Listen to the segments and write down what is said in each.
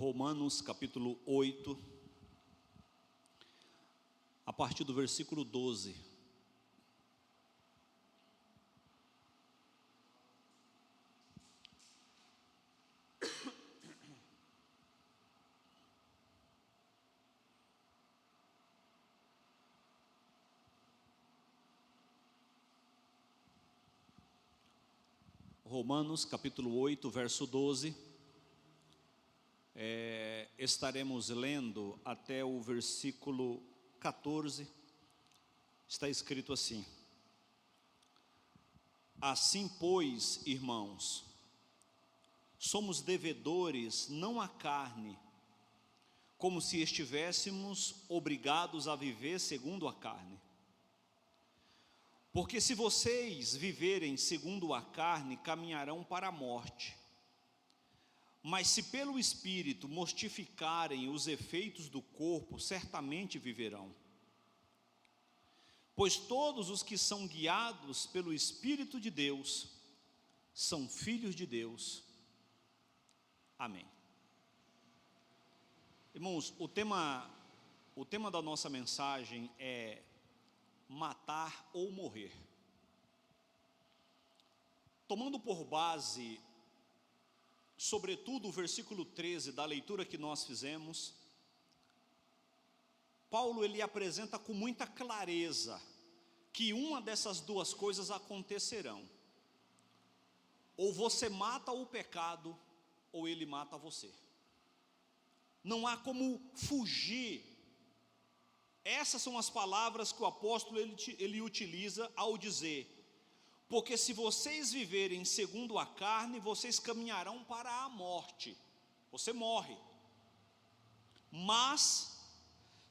Romanos capítulo 8, a partir do versículo 12. Romanos capítulo 8, verso 12. Estaremos lendo até o versículo 14. Está escrito assim: assim, pois, irmãos, somos devedores não à carne, como se estivéssemos obrigados a viver segundo a carne. Porque se vocês viverem segundo a carne, caminharão para a morte. Mas se pelo Espírito mortificarem os efeitos do corpo, certamente viverão. Pois todos os que são guiados pelo Espírito de Deus, são filhos de Deus. Amém. Irmãos, o tema da nossa mensagem é matar ou morrer. Tomando por base, sobretudo o versículo 13 da leitura que nós fizemos, Paulo ele apresenta com muita clareza que uma dessas duas coisas acontecerão: ou você mata o pecado, ou ele mata você. Não há como fugir. Essas são as palavras que o apóstolo ele utiliza ao dizer: porque se vocês viverem segundo a carne, vocês caminharão para a morte, você morre. Mas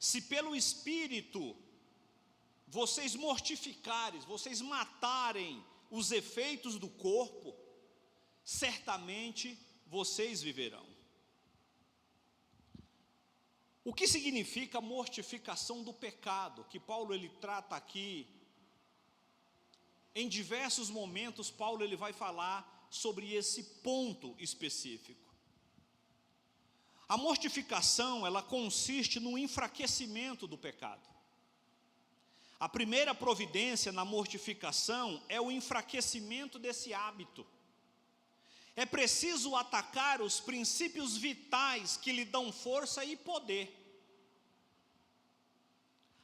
se pelo Espírito vocês mortificarem, vocês matarem os efeitos do corpo, certamente vocês viverão. O que significa mortificação do pecado, que Paulo ele trata aqui? Em diversos momentos Paulo ele vai falar sobre esse ponto específico. A mortificação, ela consiste no enfraquecimento do pecado. A primeira providência na mortificação é o enfraquecimento desse hábito. É preciso atacar os princípios vitais que lhe dão força e poder.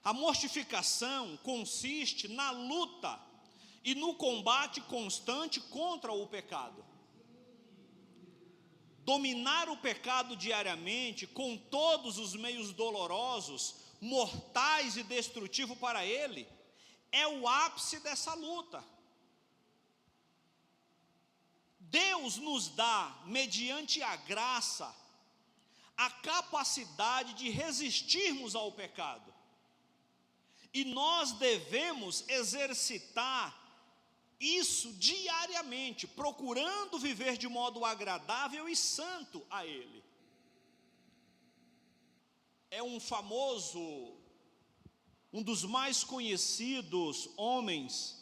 A mortificação consiste na luta e no combate constante contra o pecado. Dominar o pecado diariamente com todos os meios dolorosos, mortais e destrutivos para ele, é o ápice dessa luta. Deus nos dá, mediante a graça, a capacidade de resistirmos ao pecado. E nós devemos exercitar isso diariamente, procurando viver de modo agradável e santo a Ele. É um dos mais conhecidos homens,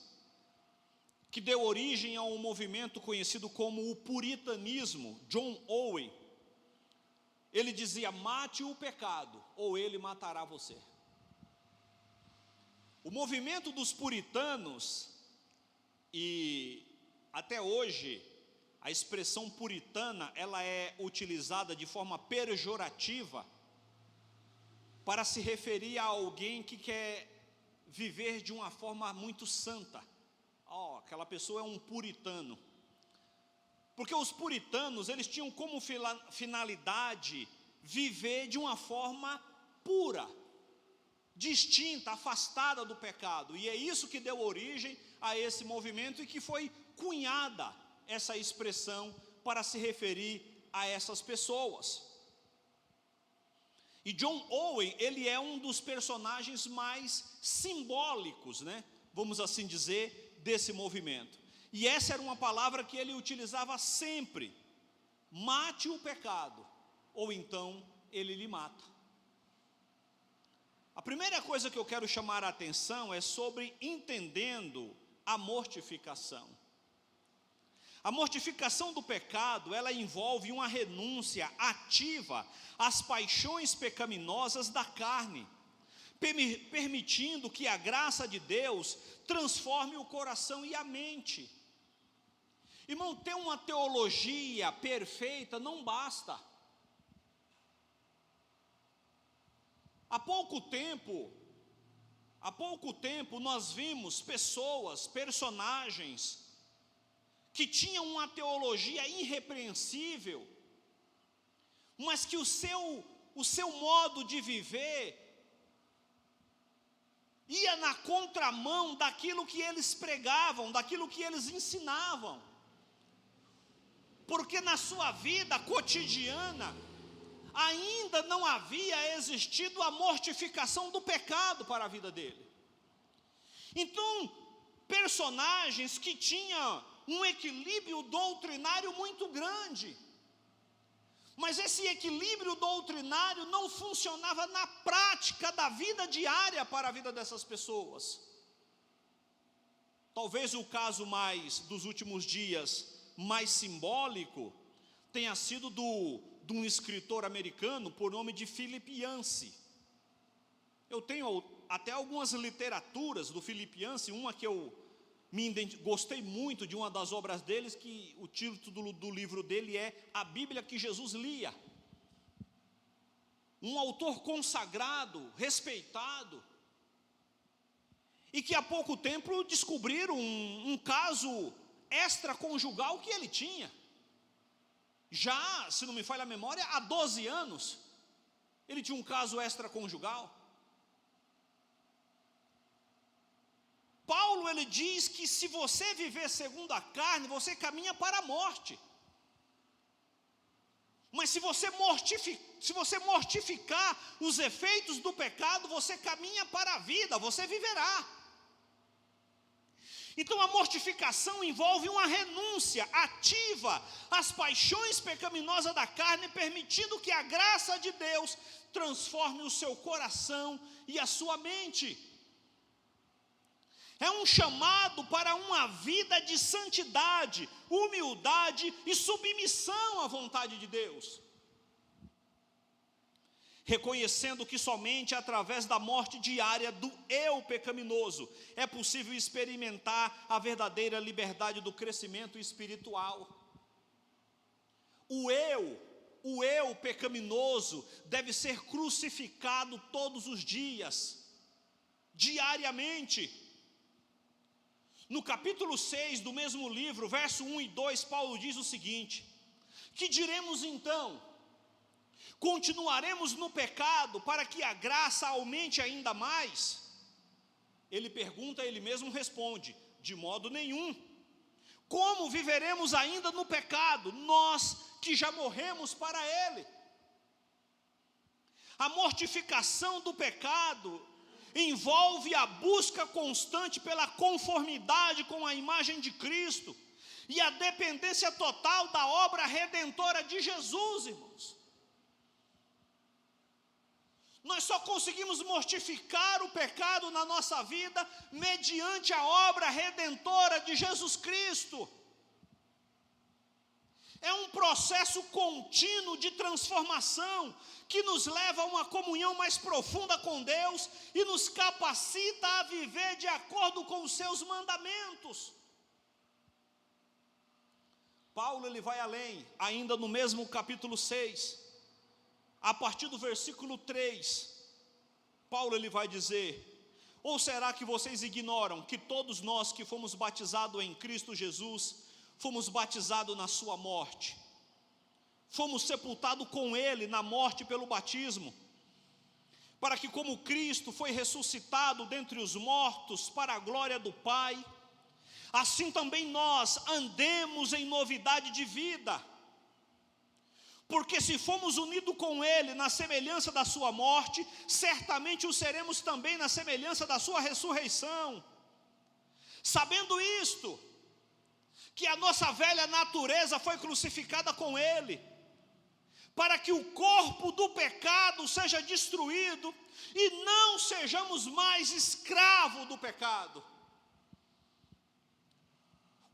que deu origem a um movimento conhecido como o puritanismo, John Owen. Ele dizia: mate o pecado, ou ele matará você. O movimento dos puritanos, e até hoje a expressão puritana ela é utilizada de forma pejorativa para se referir a alguém que quer viver de uma forma muito santa. Aquela pessoa é um puritano. Porque os puritanos, eles tinham como finalidade viver de uma forma pura, distinta, afastada do pecado. E é isso que deu origem a esse movimento, e que foi cunhada essa expressão para se referir a essas pessoas. E John Owen, ele é um dos personagens mais simbólicos, vamos assim dizer, desse movimento. E essa era uma palavra que ele utilizava sempre: mate o pecado, ou então ele lhe mata. A primeira coisa que eu quero chamar a atenção é sobre entendendo a mortificação. A mortificação do pecado, ela envolve uma renúncia ativa às paixões pecaminosas da carne, permitindo que a graça de Deus transforme o coração e a mente. Irmão, ter uma teologia perfeita não basta. Há pouco tempo nós vimos personagens que tinham uma teologia irrepreensível, mas que o seu modo de viver ia na contramão daquilo que eles pregavam, daquilo que eles ensinavam, porque na sua vida cotidiana ainda não havia existido a mortificação do pecado para a vida dele. Então, personagens que tinham um equilíbrio doutrinário muito grande, mas esse equilíbrio doutrinário não funcionava na prática da vida diária para a vida dessas pessoas. Talvez o caso dos últimos dias, mais simbólico, tenha sido de um escritor americano por nome de Philip Yancey. Eu tenho até algumas literaturas do Philip Yancey, uma que eu gostei muito de uma das obras deles, que o título do livro dele é A Bíblia que Jesus Lia. Um autor consagrado, respeitado, e que há pouco tempo descobriram um caso extraconjugal que ele tinha. Já, se não me falha a memória, há 12 anos, ele tinha um caso extraconjugal. Paulo, ele diz que se você viver segundo a carne, você caminha para a morte. Mas se você mortificar os efeitos do pecado, você caminha para a vida, você viverá. Então a mortificação envolve uma renúncia ativa às paixões pecaminosas da carne, permitindo que a graça de Deus transforme o seu coração e a sua mente. É um chamado para uma vida de santidade, humildade e submissão à vontade de Deus. Reconhecendo que somente através da morte diária do eu pecaminoso é possível experimentar a verdadeira liberdade do crescimento espiritual. O eu pecaminoso deve ser crucificado todos os dias, diariamente. No capítulo 6 do mesmo livro, verso 1 e 2, Paulo diz o seguinte: que diremos então? Continuaremos no pecado para que a graça aumente ainda mais? Ele pergunta, ele mesmo responde: de modo nenhum. Como viveremos ainda no pecado, nós que já morremos para ele? A mortificação do pecado envolve a busca constante pela conformidade com a imagem de Cristo e a dependência total da obra redentora de Jesus, irmãos. Nós só conseguimos mortificar o pecado na nossa vida mediante a obra redentora de Jesus Cristo. É um processo contínuo de transformação que nos leva a uma comunhão mais profunda com Deus e nos capacita a viver de acordo com os seus mandamentos. Paulo, ele vai além, ainda no mesmo capítulo 6, a partir do versículo 3, Paulo, ele vai dizer: ou será que vocês ignoram que todos nós que fomos batizados em Cristo Jesus, fomos batizados na sua morte? Fomos sepultados com ele na morte pelo batismo, para que como Cristo foi ressuscitado dentre os mortos para a glória do Pai, assim também nós andemos em novidade de vida. Porque se fomos unidos com ele na semelhança da sua morte, certamente o seremos também na semelhança da sua ressurreição. Sabendo isto, que a nossa velha natureza foi crucificada com ele, para que o corpo do pecado seja destruído e não sejamos mais escravos do pecado.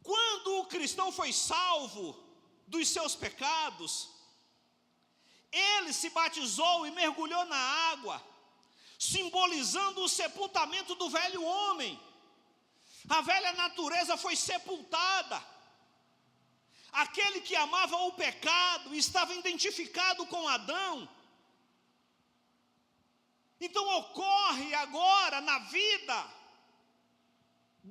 Quando o cristão foi salvo dos seus pecados, ele se batizou e mergulhou na água, simbolizando o sepultamento do velho homem. A velha natureza foi sepultada. Aquele que amava o pecado estava identificado com Adão. Então ocorre agora na vida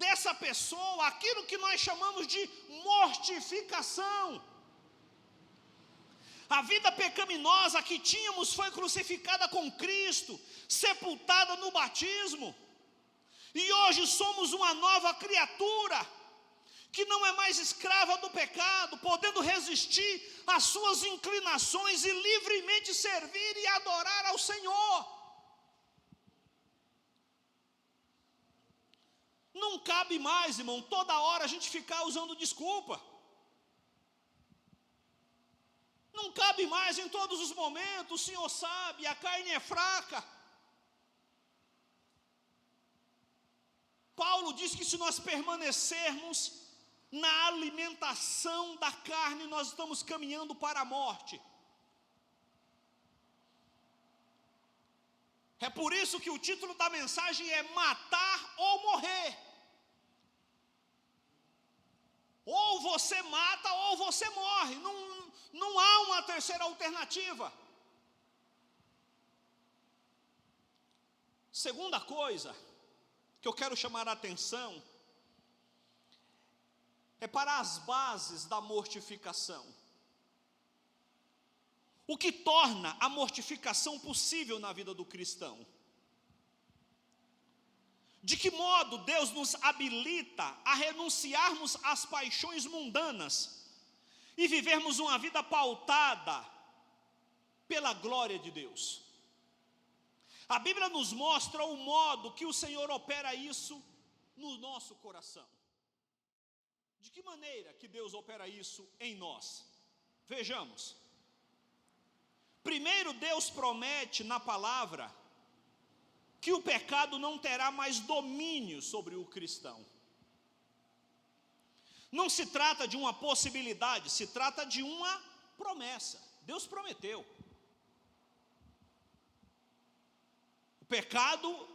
dessa pessoa aquilo que nós chamamos de mortificação. A vida pecaminosa que tínhamos foi crucificada com Cristo, sepultada no batismo. E hoje somos uma nova criatura, que não é mais escrava do pecado, podendo resistir às suas inclinações e livremente servir e adorar ao Senhor. Não cabe mais, irmão, toda hora a gente ficar usando desculpa. Não cabe mais em todos os momentos, o Senhor sabe, a carne é fraca. Paulo diz que se nós permanecermos na alimentação da carne, nós estamos caminhando para a morte. É por isso que o título da mensagem é matar ou morrer. Ou você mata ou você morre. Não há uma terceira alternativa. Segunda coisa que eu quero chamar a atenção é para as bases da mortificação. O que torna a mortificação possível na vida do cristão? De que modo Deus nos habilita a renunciarmos às paixões mundanas e vivermos uma vida pautada pela glória de Deus? A Bíblia nos mostra o modo que o Senhor opera isso no nosso coração. De que maneira que Deus opera isso em nós? Vejamos. Primeiro, Deus promete na palavra que o pecado não terá mais domínio sobre o cristão. Não se trata de uma possibilidade, se trata de uma promessa. Deus prometeu. O pecado,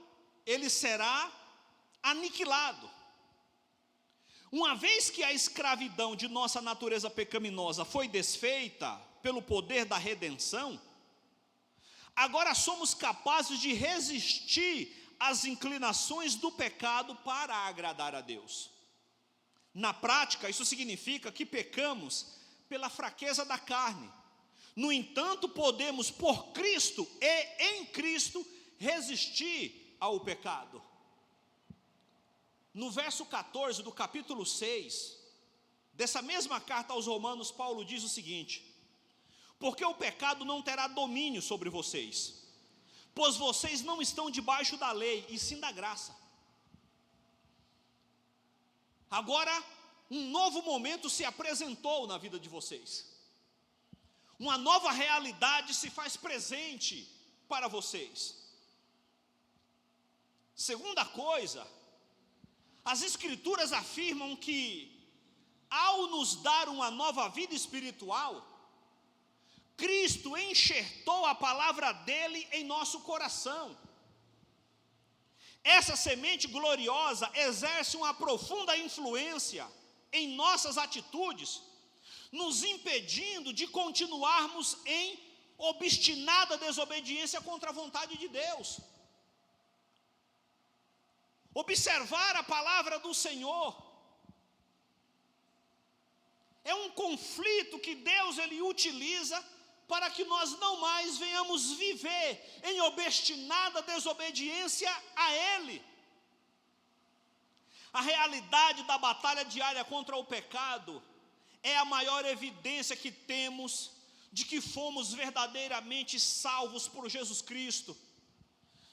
ele será aniquilado. Uma vez que a escravidão de nossa natureza pecaminosa foi desfeita pelo poder da redenção, agora somos capazes de resistir às inclinações do pecado para agradar a Deus. Na prática, isso significa que pecamos pela fraqueza da carne. No entanto, podemos, por Cristo e em Cristo, resistir ao pecado. No verso 14 do capítulo 6, dessa mesma carta aos Romanos, Paulo diz o seguinte: porque o pecado não terá domínio sobre vocês, pois vocês não estão debaixo da lei, e sim da graça. Agora, um novo momento se apresentou na vida de vocês. Uma nova realidade se faz presente para vocês. Segunda coisa, as Escrituras afirmam que, ao nos dar uma nova vida espiritual, Cristo enxertou a palavra dele em nosso coração. Essa semente gloriosa exerce uma profunda influência em nossas atitudes, nos impedindo de continuarmos em obstinada desobediência contra a vontade de Deus. Observar a palavra do Senhor é um conflito que Deus ele utiliza para que nós não mais venhamos viver em obstinada desobediência a Ele. A realidade da batalha diária contra o pecado é a maior evidência que temos de que fomos verdadeiramente salvos por Jesus Cristo.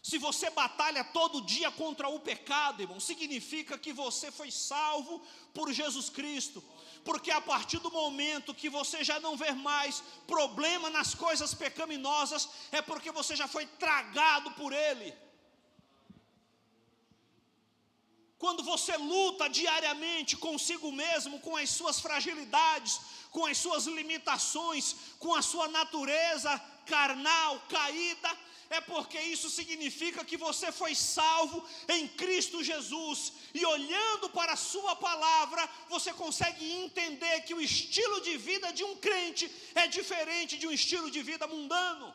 Se você batalha todo dia contra o pecado, irmão, significa que você foi salvo por Jesus Cristo. Porque a partir do momento que você já não vê mais problema nas coisas pecaminosas, é porque você já foi tragado por Ele. quando você luta diariamente consigo mesmo, com as suas fragilidades, com as suas limitações, com a sua natureza carnal, caída, é porque isso significa que você foi salvo em Cristo Jesus, e olhando para a sua palavra, você consegue entender que o estilo de vida de um crente é diferente de um estilo de vida mundano.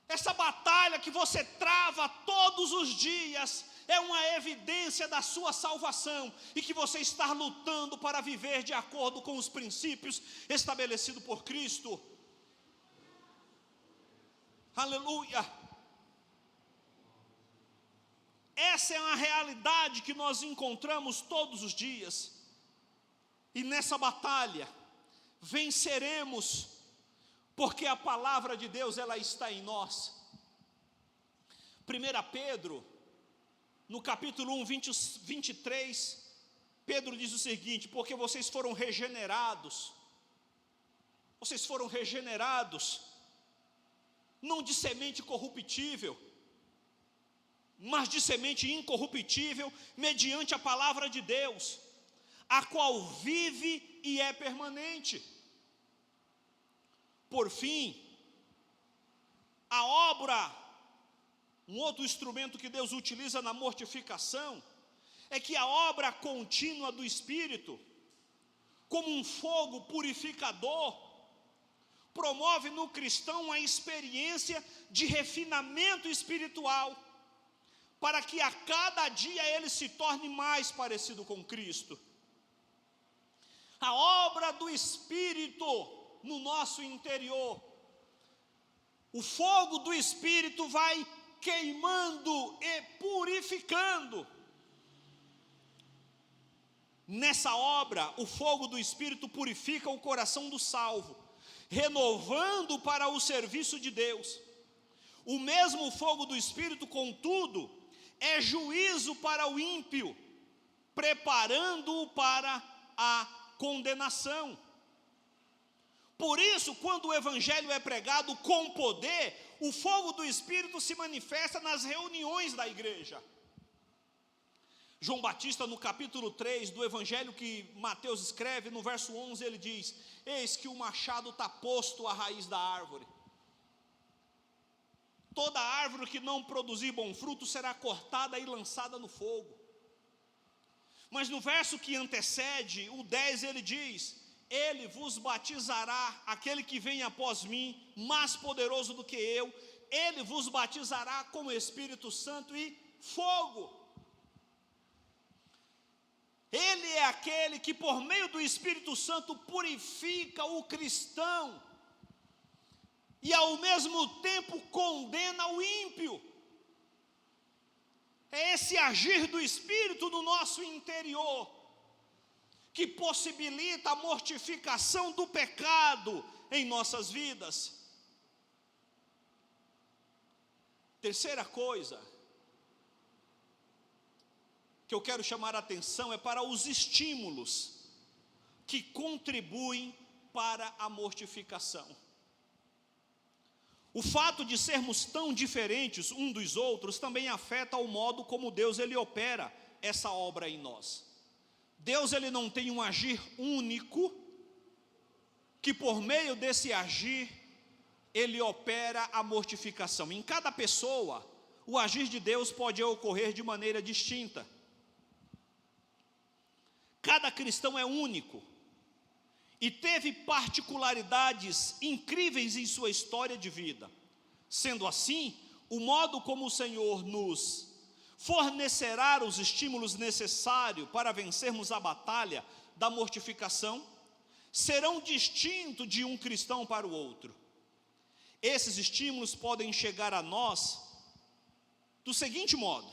Essa batalha que você trava todos os dias é uma evidência da sua salvação, e que você está lutando para viver de acordo com os princípios estabelecidos por Cristo. Aleluia! Essa é uma realidade que nós encontramos todos os dias, e nessa batalha venceremos, porque a palavra de Deus, ela está em nós. 1 Pedro, no capítulo 1, 23, Pedro diz o seguinte: porque vocês foram regenerados, não de semente corruptível, mas de semente incorruptível, mediante a palavra de Deus, a qual vive e é permanente. Por fim, a obra, um outro instrumento que Deus utiliza na mortificação, é que a obra contínua do Espírito, como um fogo purificador, promove no cristão a experiência de refinamento espiritual, para que a cada dia ele se torne mais parecido com Cristo. A obra do Espírito no nosso interior, o fogo do Espírito vai queimando e purificando. Nessa obra, o fogo do Espírito purifica o coração do salvo, renovando para o serviço de Deus. O mesmo fogo do Espírito, contudo, é juízo para o ímpio, preparando-o para a condenação. Por isso, quando o Evangelho é pregado com poder, o fogo do Espírito se manifesta nas reuniões da igreja. João Batista, no capítulo 3 do Evangelho que Mateus escreve, no verso 11, ele diz: eis que o machado está posto à raiz da árvore. Toda árvore que não produzir bom fruto será cortada e lançada no fogo. Mas no verso que antecede, o 10, ele diz: ele vos batizará, aquele que vem após mim, mais poderoso do que eu, ele vos batizará com o Espírito Santo e fogo. Ele é aquele que por meio do Espírito Santo purifica o cristão, e ao mesmo tempo condena o ímpio. É esse agir do Espírito no nosso interior que possibilita a mortificação do pecado em nossas vidas. Terceira coisa que eu quero chamar a atenção é para os estímulos que contribuem para a mortificação. O fato de sermos tão diferentes um dos outros também afeta o modo como Deus ele opera essa obra em nós. Deus ele não tem um agir único, que por meio desse agir ele opera a mortificação. Em cada pessoa, o agir de Deus pode ocorrer de maneira distinta. Cada cristão é único e teve particularidades incríveis em sua história de vida. Sendo assim, o modo como o Senhor nos fornecerá os estímulos necessários para vencermos a batalha da mortificação serão distintos de um cristão para o outro. Esses estímulos podem chegar a nós do seguinte modo: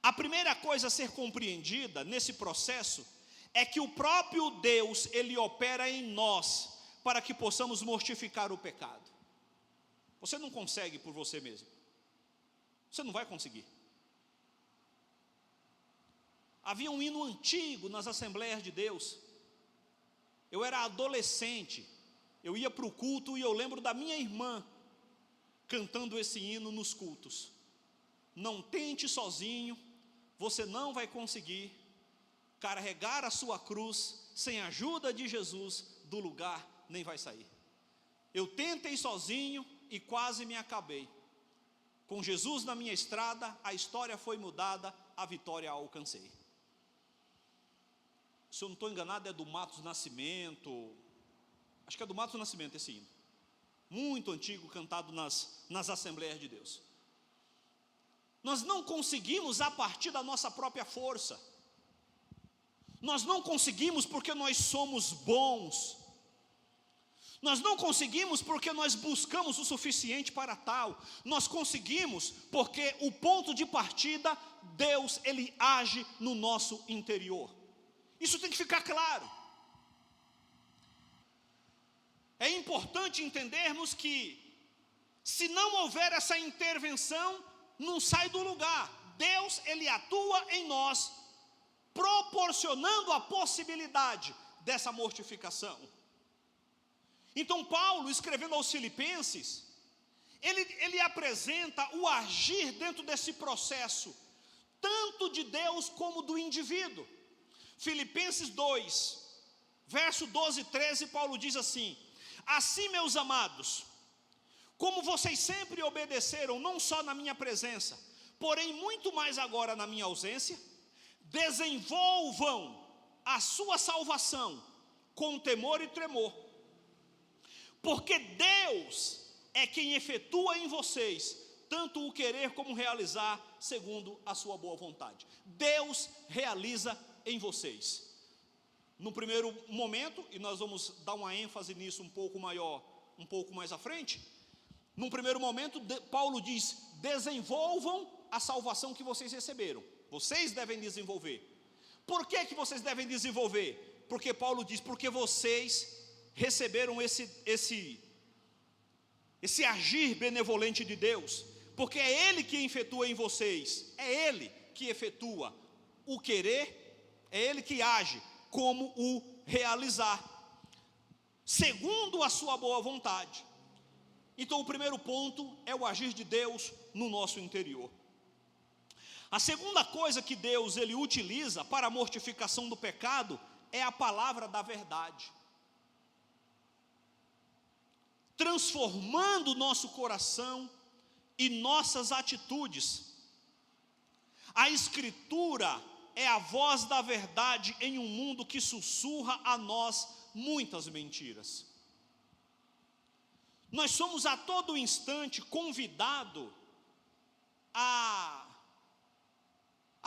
a primeira coisa a ser compreendida nesse processo é que o próprio Deus, ele opera em nós para que possamos mortificar o pecado. Você não consegue por você mesmo. Você não vai conseguir. Havia um hino antigo nas Assembleias de Deus. Eu era adolescente, eu ia para o culto e eu lembro da minha irmã cantando esse hino nos cultos. não tente sozinho, você não vai conseguir carregar a sua cruz sem a ajuda de Jesus do lugar, nem vai sair. Eu tentei sozinho e quase me acabei. Com Jesus na minha estrada, a história foi mudada, a vitória a alcancei. Se eu não estou enganado, é do Matos Nascimento, acho que é do Matos Nascimento esse hino, muito antigo, cantado nas Assembleias de Deus. Nós não conseguimos a partir da nossa própria força, nós não conseguimos porque nós somos bons, nós não conseguimos porque nós buscamos o suficiente para tal, nós conseguimos porque o ponto de partida, Deus, Ele age no nosso interior. Isso tem que ficar claro. É importante entendermos que, se não houver essa intervenção, não sai do lugar. Deus, Ele atua em nós, proporcionando a possibilidade dessa mortificação. Então Paulo, escrevendo aos Filipenses, ele apresenta o agir dentro desse processo, tanto de Deus como do indivíduo. Filipenses 2, verso 12 e 13, Paulo diz assim: assim, meus amados, como vocês sempre obedeceram, não só na minha presença, porém muito mais agora na minha ausência, desenvolvam a sua salvação com temor e tremor, porque Deus é quem efetua em vocês tanto o querer como realizar segundo a sua boa vontade. Deus realiza em vocês. No primeiro momento, e nós vamos dar uma ênfase nisso um pouco maior, um pouco mais à frente. Num primeiro momento, Paulo diz: desenvolvam a salvação que vocês receberam. Vocês devem desenvolver. Por que vocês devem desenvolver? Porque Paulo diz: porque vocês receberam esse agir benevolente de Deus. Porque é Ele que efetua em vocês, é Ele que efetua o querer, é Ele que age como o realizar, segundo a sua boa vontade. Então o primeiro ponto é o agir de Deus no nosso interior. A segunda coisa que Deus ele utiliza para a mortificação do pecado é a palavra da verdade, transformando o nosso coração e nossas atitudes. A Escritura é a voz da verdade em um mundo que sussurra a nós muitas mentiras. Nós somos a todo instante convidados a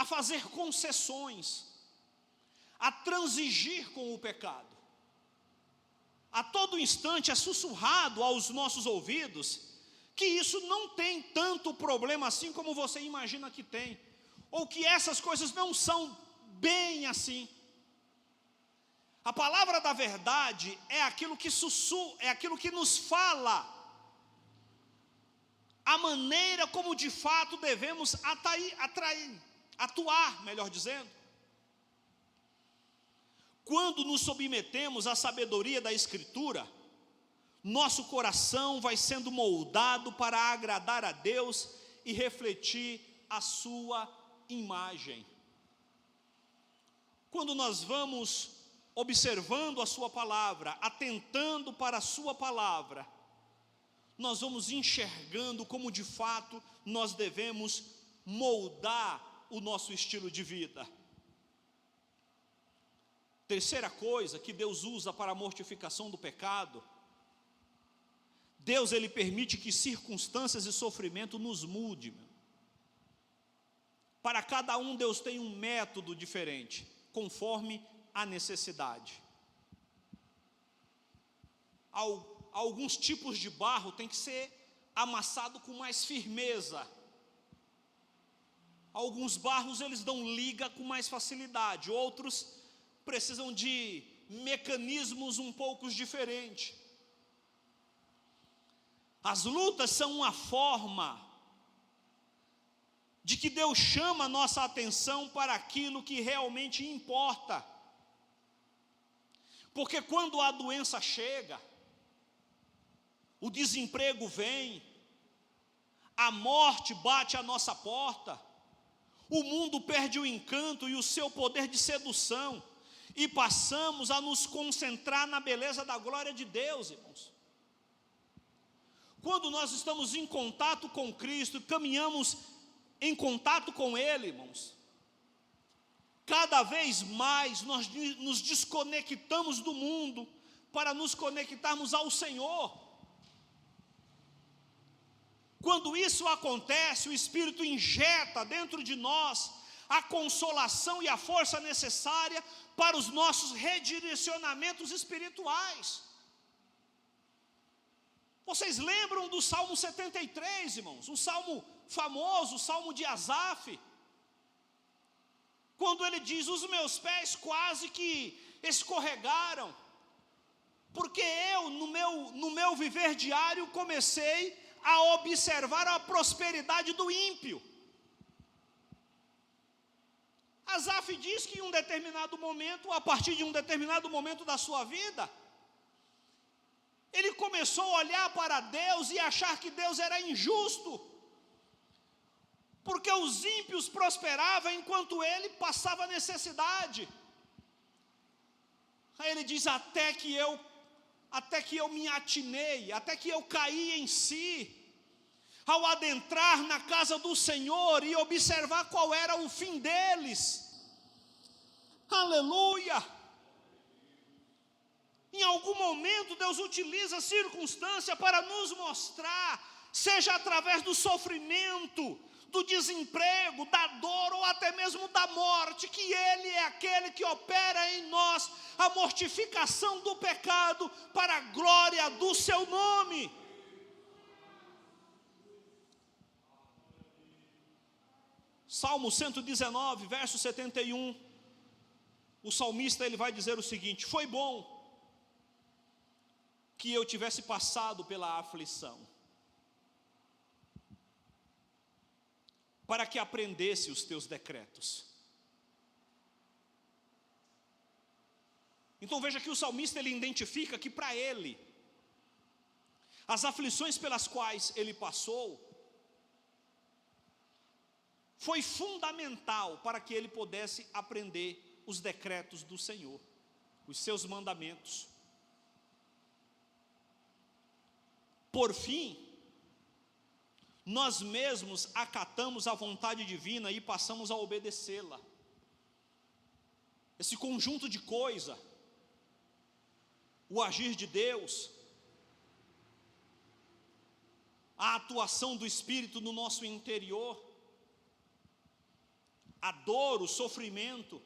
fazer concessões, a transigir com o pecado. A todo instante é sussurrado aos nossos ouvidos que isso não tem tanto problema assim como você imagina que tem, ou que essas coisas não são bem assim. A palavra da verdade é aquilo que sussurra, é aquilo que nos fala a maneira como de fato devemos atuar, melhor dizendo. Quando nos submetemos à sabedoria da Escritura, nosso coração vai sendo moldado para agradar a Deus e refletir a sua imagem. Quando nós vamos observando a sua palavra, atentando para a sua palavra, nós vamos enxergando como de fato nós devemos moldar o nosso estilo de vida. Terceira coisa que Deus usa para a mortificação do pecado: Deus ele permite que circunstâncias e sofrimento nos mude. Para cada um Deus tem um método diferente, conforme a necessidade. Alguns tipos de barro tem que ser amassado com mais firmeza. Alguns barros eles dão liga com mais facilidade, outros precisam de mecanismos um pouco diferentes. As lutas são uma forma de que Deus chama a nossa atenção para aquilo que realmente importa. Porque quando a doença chega, o desemprego vem, a morte bate à nossa porta, o mundo perde o encanto e o seu poder de sedução, e passamos a nos concentrar na beleza da glória de Deus, irmãos. Quando nós estamos em contato com Cristo, caminhamos em contato com Ele, irmãos, cada vez mais nós nos desconectamos do mundo para nos conectarmos ao Senhor. Quando isso acontece, o Espírito injeta dentro de nós a consolação e a força necessária para os nossos redirecionamentos espirituais. Vocês lembram do Salmo 73, irmãos? Um salmo famoso, o Salmo de Asaf, quando ele diz: os meus pés quase que escorregaram, porque eu, no meu viver diário, comecei a observar a prosperidade do ímpio. Asaf diz que em um determinado momento, a partir de um determinado momento da sua vida, ele começou a olhar para Deus e achar que Deus era injusto, porque os ímpios prosperavam enquanto ele passava necessidade. Aí ele diz: até que eu me atinei, até que eu caí em si, ao adentrar na casa do Senhor e observar qual era o fim deles. Aleluia! Em algum momento Deus utiliza a circunstância para nos mostrar, seja através do sofrimento, do desemprego, da dor ou até mesmo da morte, que Ele é aquele que opera em nós a mortificação do pecado para a glória do seu nome. Salmo 119, verso 71, o salmista ele vai dizer o seguinte: foi bom que eu tivesse passado pela aflição, para que aprendesse os teus decretos. Então veja que o salmista ele identifica que para ele, as aflições pelas quais ele passou, foi fundamental para que ele pudesse aprender os decretos do Senhor, os seus mandamentos. Por fim, nós mesmos acatamos a vontade divina e passamos a obedecê-la. Esse conjunto de coisas, o agir de Deus, a atuação do Espírito no nosso interior, a dor, o sofrimento,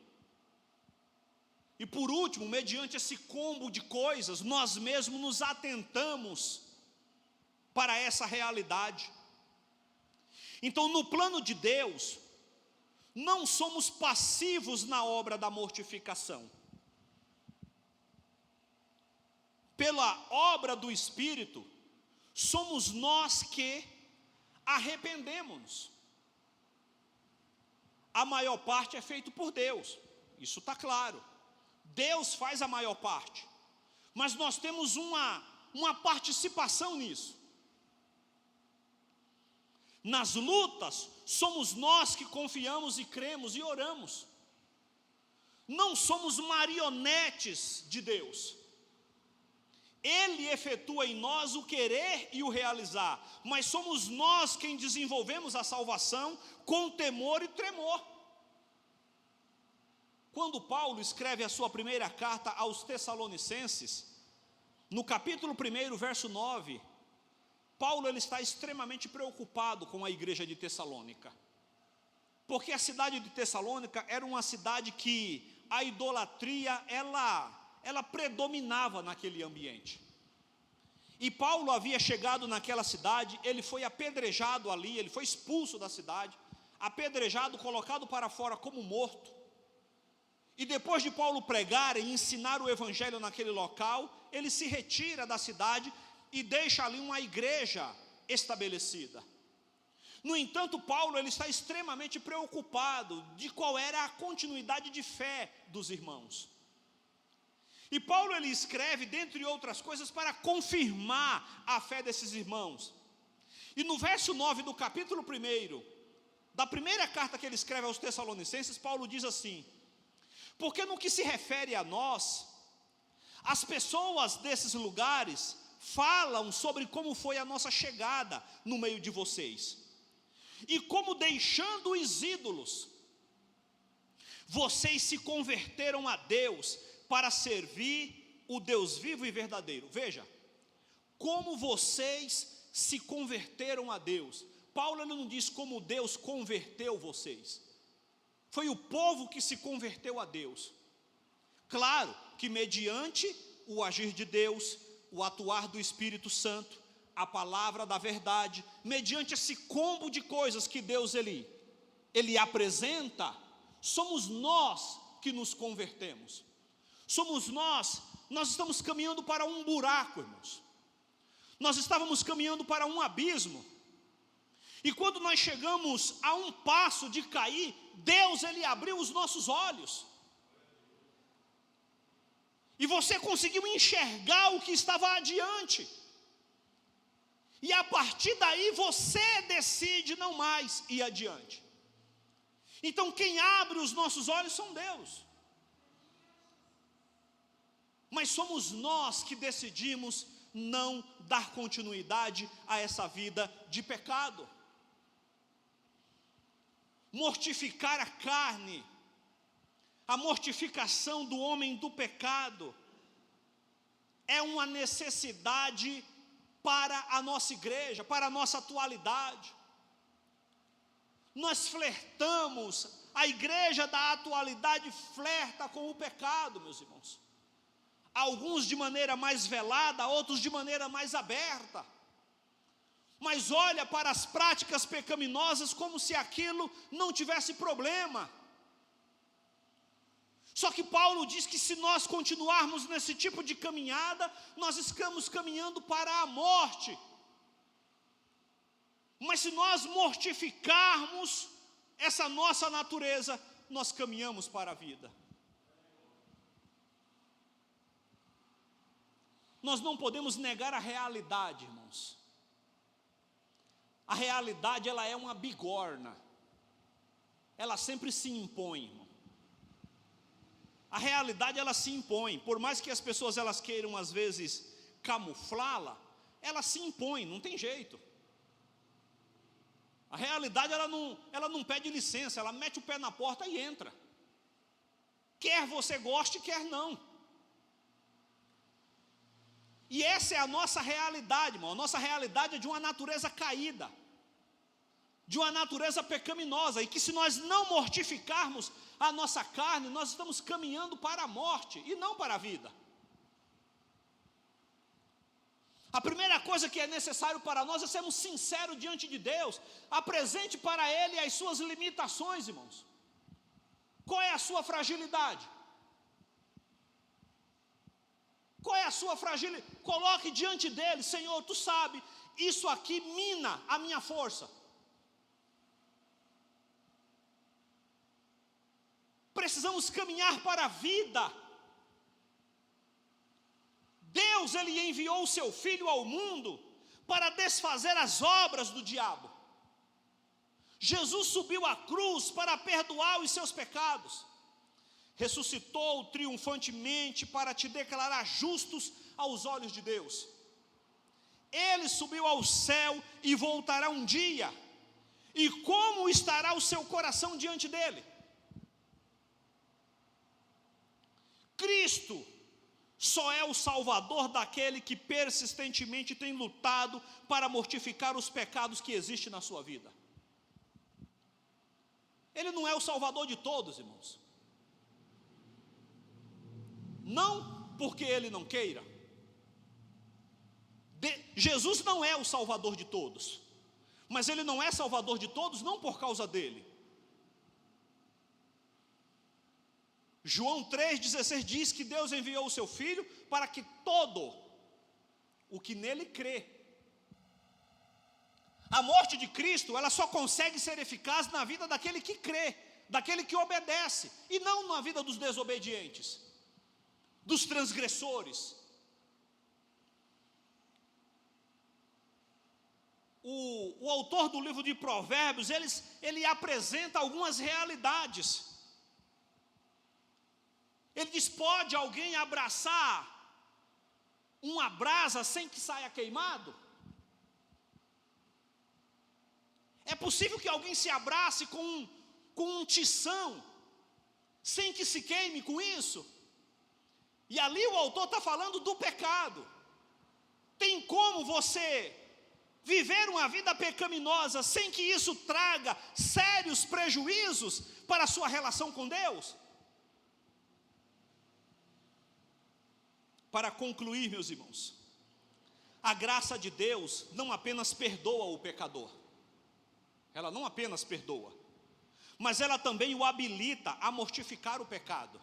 e por último, mediante esse combo de coisas, nós mesmos nos atentamos para essa realidade. Então, no plano de Deus, não somos passivos na obra da mortificação. Pela obra do Espírito, somos nós que arrependemos. A maior parte é feito por Deus, isso está claro. Deus faz a maior parte, mas nós temos uma participação nisso. Nas lutas, somos nós que confiamos e cremos e oramos. Não somos marionetes de Deus. Ele efetua em nós o querer e o realizar, mas somos nós quem desenvolvemos a salvação com temor e tremor. Quando Paulo escreve a sua primeira carta aos Tessalonicenses, no capítulo 1, verso 9, Paulo ele está extremamente preocupado com a igreja de Tessalônica, porque a cidade de Tessalônica era uma cidade que a idolatria ela predominava naquele ambiente. E Paulo havia chegado naquela cidade, ele foi apedrejado ali, ele foi expulso da cidade, apedrejado, colocado para fora como morto. E depois de Paulo pregar e ensinar o evangelho naquele local, ele se retira da cidade e deixa ali uma igreja estabelecida. No entanto, Paulo ele está extremamente preocupado de qual era a continuidade de fé dos irmãos. E Paulo ele escreve, dentre outras coisas, para confirmar a fé desses irmãos. E no verso 9 do capítulo 1, da primeira carta que ele escreve aos Tessalonicenses, Paulo diz assim: porque no que se refere a nós, as pessoas desses lugares falam sobre como foi a nossa chegada no meio de vocês, e como deixando os ídolos, vocês se converteram a Deus para servir o Deus vivo e verdadeiro. Veja, como vocês se converteram a Deus. Paulo não diz como Deus converteu vocês. Foi o povo que se converteu a Deus. Claro que mediante o agir de Deus, o atuar do Espírito Santo, a palavra da verdade, mediante esse combo de coisas que Deus ele apresenta, somos nós que nos convertemos. Somos nós estamos caminhando para um buraco, irmãos. Nós estávamos caminhando para um abismo. E quando nós chegamos a um passo de cair, Deus ele abriu os nossos olhos. E você conseguiu enxergar o que estava adiante. E a partir daí você decide não mais ir adiante. Então quem abre os nossos olhos são Deus. Mas somos nós que decidimos não dar continuidade a essa vida de pecado. Mortificar a carne, a mortificação do homem do pecado, é uma necessidade para a nossa igreja, para a nossa atualidade. Nós flertamos, a igreja da atualidade flerta com o pecado, meus irmãos. Alguns de maneira mais velada, outros de maneira mais aberta. Mas olha para as práticas pecaminosas como se aquilo não tivesse problema. Só que Paulo diz que se nós continuarmos nesse tipo de caminhada, nós estamos caminhando para a morte. Mas se nós mortificarmos essa nossa natureza, nós caminhamos para a vida. Nós não podemos negar a realidade, irmãos. A realidade, ela é uma bigorna. Ela sempre se impõe, irmão. A realidade, ela se impõe. Por mais que as pessoas elas queiram, às vezes, camuflá-la, ela se impõe, não tem jeito. A realidade, ela não pede licença, ela mete o pé na porta e entra. Quer você goste, quer não. E essa é a nossa realidade, irmão. A nossa realidade é de uma natureza caída, de uma natureza pecaminosa, e que se nós não mortificarmos a nossa carne, nós estamos caminhando para a morte e não para a vida. A primeira coisa que é necessário para nós é sermos sinceros diante de Deus. Apresente para Ele as suas limitações, irmãos. Qual é a sua fragilidade? Qual é a sua fragilidade? Coloque diante dele: Senhor, tu sabe, isso aqui mina a minha força. Precisamos caminhar para a vida. Deus, ele enviou o seu Filho ao mundo para desfazer as obras do diabo. Jesus subiu à cruz para perdoar os seus pecados. Ressuscitou triunfantemente para te declarar justos aos olhos de Deus. Ele subiu ao céu e voltará um dia. E como estará o seu coração diante dele? Cristo só é o Salvador daquele que persistentemente tem lutado para mortificar os pecados que existem na sua vida. Ele não é o Salvador de todos, irmãos. Não porque ele não queira. Jesus não é o Salvador de todos. Mas ele não é Salvador de todos não por causa dele. João 3,16 diz que Deus enviou o seu Filho para que todo o que nele crê. A morte de Cristo, ela só consegue ser eficaz na vida daquele que crê, daquele que obedece, e não na vida dos desobedientes, dos transgressores. o autor do livro de Provérbios, ele apresenta algumas realidades. Ele diz: pode alguém abraçar uma brasa sem que saia queimado? É possível que alguém se abrace com um tição sem que se queime com isso? E ali o autor está falando do pecado. Tem como você viver uma vida pecaminosa sem que isso traga sérios prejuízos para a sua relação com Deus? Para concluir, meus irmãos, a graça de Deus não apenas perdoa o pecador, ela não apenas perdoa, mas ela também o habilita a mortificar o pecado.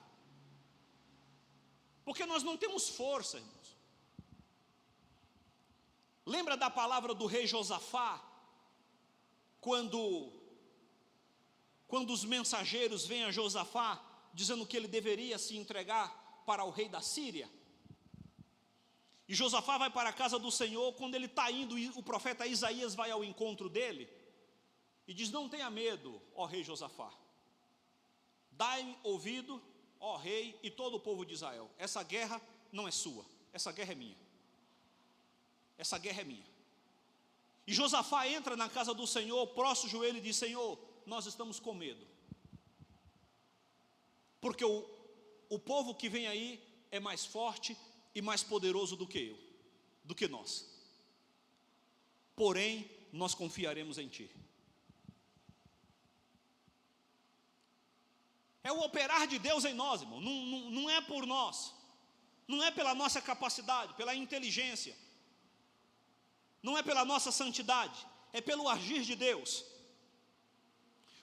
Porque nós não temos força, irmãos. Lembra da palavra do rei Josafá, quando os mensageiros vêm a Josafá, dizendo que ele deveria se entregar para o rei da Síria? E Josafá vai para a casa do Senhor. Quando ele está indo, o profeta Isaías vai ao encontro dele e diz: não tenha medo, ó rei Josafá, dai-me ouvido, ó rei, e todo o povo de Israel. Essa guerra não é sua, essa guerra é minha. Essa guerra é minha. E Josafá entra na casa do Senhor, prostra o joelho e diz: Senhor, nós estamos com medo, porque o povo que vem aí é mais forte e mais poderoso do que nós. Porém, nós confiaremos em Ti. É o operar de Deus em nós, irmão. Não é por nós, não é pela nossa capacidade, pela inteligência, não é pela nossa santidade, é pelo agir de Deus.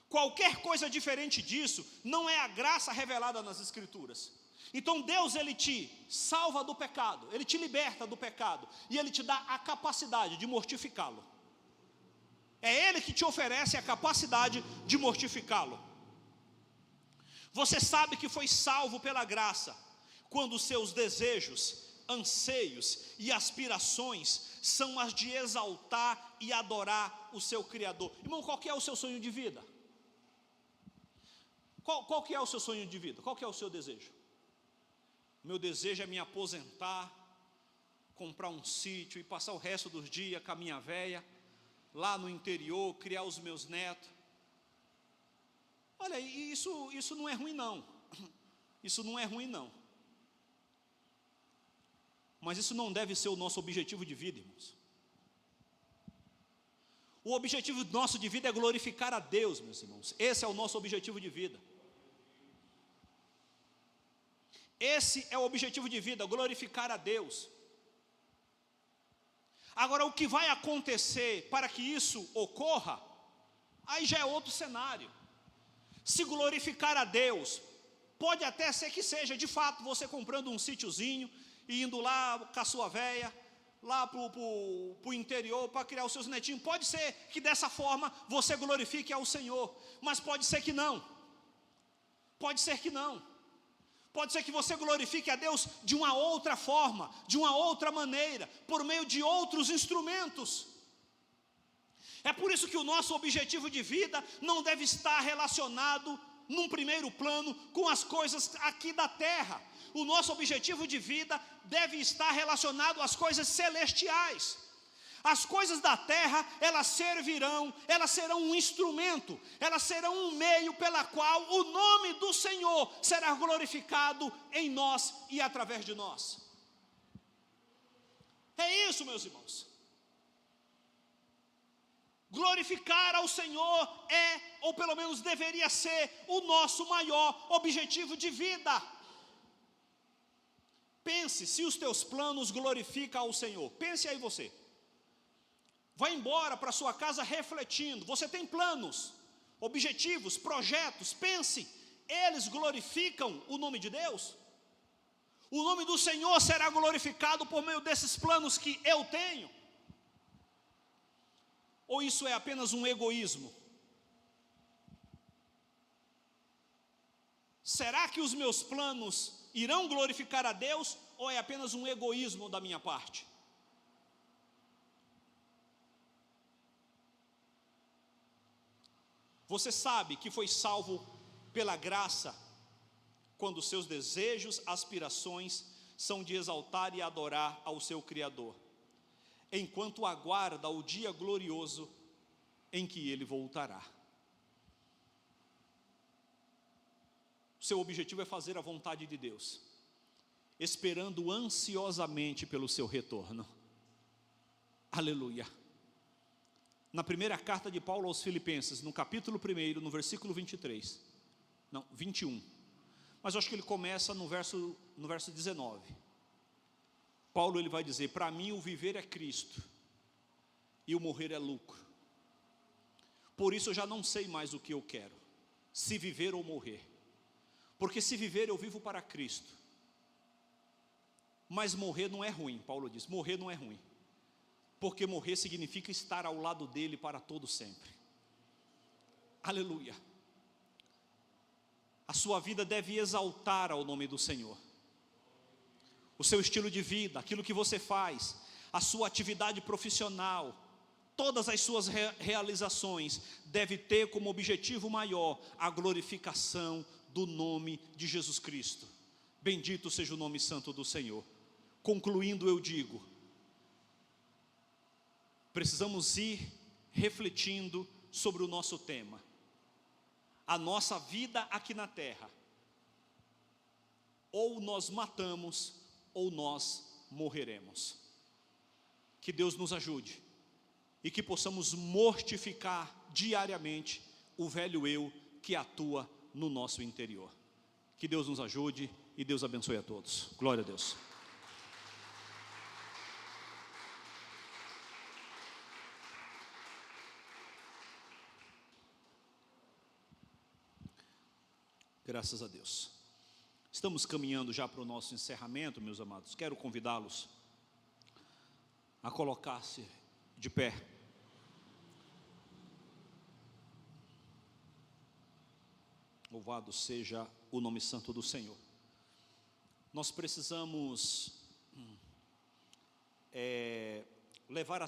Qualquer coisa diferente disso não é a graça revelada nas Escrituras. Então Deus, Ele te salva do pecado, Ele te liberta do pecado, e Ele te dá a capacidade de mortificá-lo. É Ele que te oferece a capacidade de mortificá-lo. Você sabe que foi salvo pela graça quando os seus desejos, anseios e aspirações são as de exaltar e adorar o seu Criador. Irmão, qual que é o seu sonho de vida? Qual que é o seu sonho de vida? Qual que é o seu desejo? Meu desejo é me aposentar, comprar um sítio e passar o resto dos dias com a minha véia, lá no interior, criar os meus netos. Olha, isso não é ruim não. Isso não é ruim não. Mas isso não deve ser o nosso objetivo de vida, irmãos. O objetivo nosso de vida é glorificar a Deus, meus irmãos. Esse é o nosso objetivo de vida. Esse é o objetivo de vida, glorificar a Deus. Agora, o que vai acontecer para que isso ocorra, aí já é outro cenário. Se glorificar a Deus, pode até ser que seja, de fato, você comprando um sítiozinho e indo lá com a sua véia, lá para o interior, para criar os seus netinhos. Pode ser que dessa forma você glorifique ao Senhor, mas pode ser que não. Pode ser que não. Pode ser que você glorifique a Deus de uma outra forma, de uma outra maneira, por meio de outros instrumentos. É por isso que o nosso objetivo de vida não deve estar relacionado, num primeiro plano, com as coisas aqui da terra. O nosso objetivo de vida deve estar relacionado às coisas celestiais. As coisas da terra, elas servirão, elas serão um instrumento, elas serão um meio pela qual o nome do Senhor será glorificado em nós e através de nós. É isso, meus irmãos. Glorificar ao Senhor é, ou pelo menos deveria ser, o nosso maior objetivo de vida. Pense se os teus planos glorificam ao Senhor. Pense aí você. Vai embora para sua casa refletindo. Você tem planos, objetivos, projetos. Pense, eles glorificam o nome de Deus? O nome do Senhor será glorificado por meio desses planos que eu tenho? Ou isso é apenas um egoísmo? Será que os meus planos irão glorificar a Deus, ou é apenas um egoísmo da minha parte? Você sabe que foi salvo pela graça quando seus desejos, aspirações são de exaltar e adorar ao seu Criador, enquanto aguarda o dia glorioso em que Ele voltará. Seu objetivo é fazer a vontade de Deus, esperando ansiosamente pelo seu retorno. Aleluia. Na primeira carta de Paulo aos Filipenses, no capítulo 1, no versículo 21, mas eu acho que ele começa no verso 19. Paulo ele vai dizer: para mim o viver é Cristo e o morrer é lucro. Por isso eu já não sei mais o que eu quero, se viver ou morrer. Porque se viver eu vivo para Cristo. Mas morrer não é ruim, Paulo diz, morrer não é ruim. Porque morrer significa estar ao lado dele para todo sempre. Aleluia. A sua vida deve exaltar ao nome do Senhor. O seu estilo de vida, aquilo que você faz, a sua atividade profissional, todas as suas realizações deve ter como objetivo maior a glorificação do nome de Jesus Cristo. Bendito seja o nome santo do Senhor. Concluindo, eu digo, precisamos ir refletindo sobre o nosso tema, a nossa vida aqui na terra. Ou nós matamos, ou nós morreremos. Que Deus nos ajude e que possamos mortificar diariamente o velho eu que atua no nosso interior. Que Deus nos ajude e Deus abençoe a todos. Glória a Deus. Graças a Deus. Estamos caminhando já para o nosso encerramento, meus amados. Quero convidá-los a colocar-se de pé. Louvado seja o nome santo do Senhor. Nós precisamos levar a